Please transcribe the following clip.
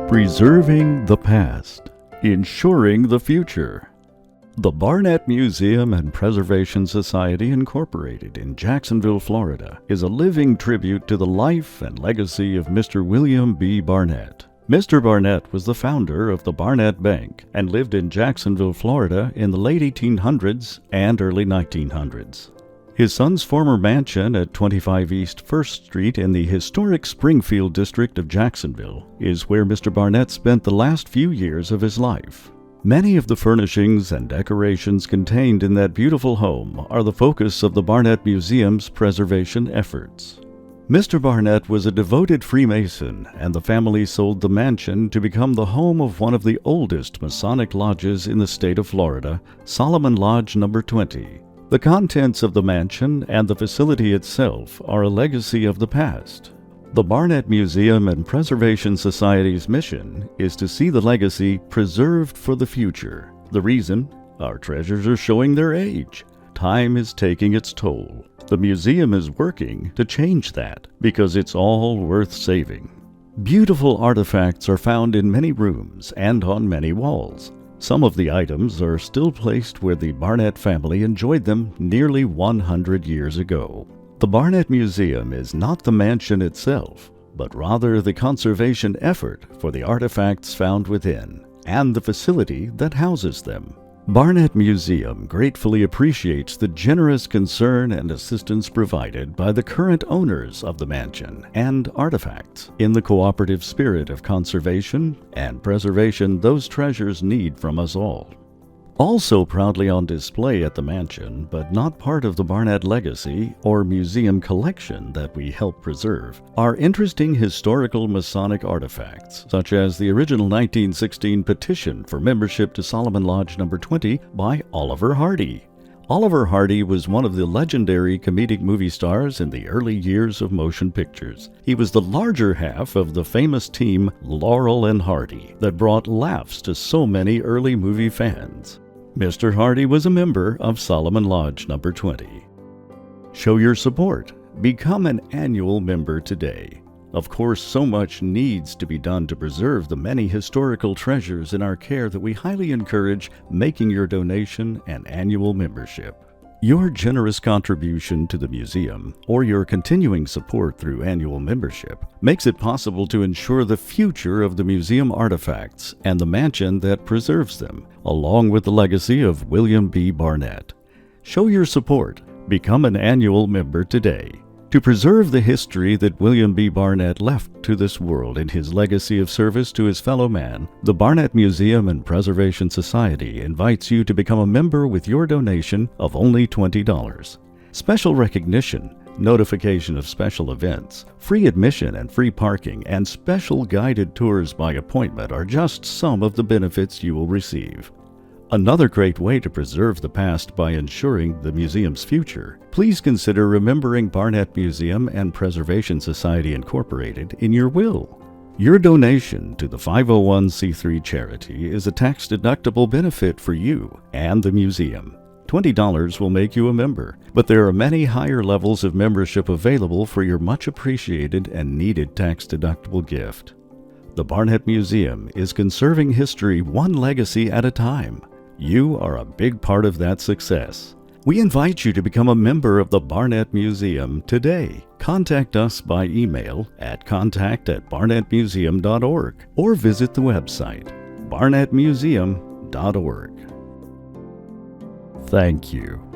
Preserving the past, ensuring the future. The Barnett Museum and Preservation Society, Incorporated in Jacksonville, Florida, is a living tribute to the life and legacy of Mr. William B. Barnett. Mr. Barnett was the founder of the Barnett Bank and lived in Jacksonville, Florida in the late 1800s and early 1900s. His son's former mansion at 25 East 1st Street in the historic Springfield district of Jacksonville is where Mr. Barnett spent the last few years of his life. Many of the furnishings and decorations contained in that beautiful home are the focus of the Barnett Museum's preservation efforts. Mr. Barnett was a devoted Freemason, and the family sold the mansion to become the home of one of the oldest Masonic lodges in the state of Florida, Solomon Lodge No. 20. The contents of the mansion and the facility itself are a legacy of the past. The Barnett Museum and Preservation Society's mission is to see the legacy preserved for the future. The reason? Our treasures are showing their age. Time is taking its toll. The museum is working to change that because it's all worth saving. Beautiful artifacts are found in many rooms and on many walls. Some of the items are still placed where the Barnett family enjoyed them nearly 100 years ago. The Barnett Museum is not the mansion itself, but rather the conservation effort for the artifacts found within and the facility that houses them. Barnett Museum gratefully appreciates the generous concern and assistance provided by the current owners of the mansion and artifacts in the cooperative spirit of conservation and preservation those treasures need from us all. Also proudly on display at the mansion, but not part of the Barnett legacy or museum collection that we help preserve, are interesting historical Masonic artifacts, such as the original 1916 petition for membership to Solomon Lodge No. 20 by Oliver Hardy. Oliver Hardy was one of the legendary comedic movie stars in the early years of motion pictures. He was the larger half of the famous team Laurel and Hardy that brought laughs to so many early movie fans. Mr. Hardy was a member of Solomon Lodge No. 20. Show your support. Become an annual member today. Of course, so much needs to be done to preserve the many historical treasures in our care that we highly encourage making your donation an annual membership. Your generous contribution to the museum, or your continuing support through annual membership, makes it possible to ensure the future of the museum artifacts and the mansion that preserves them, along with the legacy of William B. Barnett. Show your support. Become an annual member today. To preserve the history that William B. Barnett left to this world in his legacy of service to his fellow man, the Barnett Museum and Preservation Society invites you to become a member with your donation of only $20. Special recognition, notification of special events, free admission and free parking, and special guided tours by appointment are just some of the benefits you will receive. Another great way to preserve the past by ensuring the museum's future, please consider remembering Barnett Museum and Preservation Society Incorporated in your will. Your donation to the 501c3 charity is a tax-deductible benefit for you and the museum. $20 will make you a member, but there are many higher levels of membership available for your much appreciated and needed tax-deductible gift. The Barnett Museum is conserving history one legacy at a time. You are a big part of that success. We invite you to become a member of the Barnett Museum today. Contact us by email at contact@barnettmuseum.org or visit the website barnettmuseum.org. Thank you.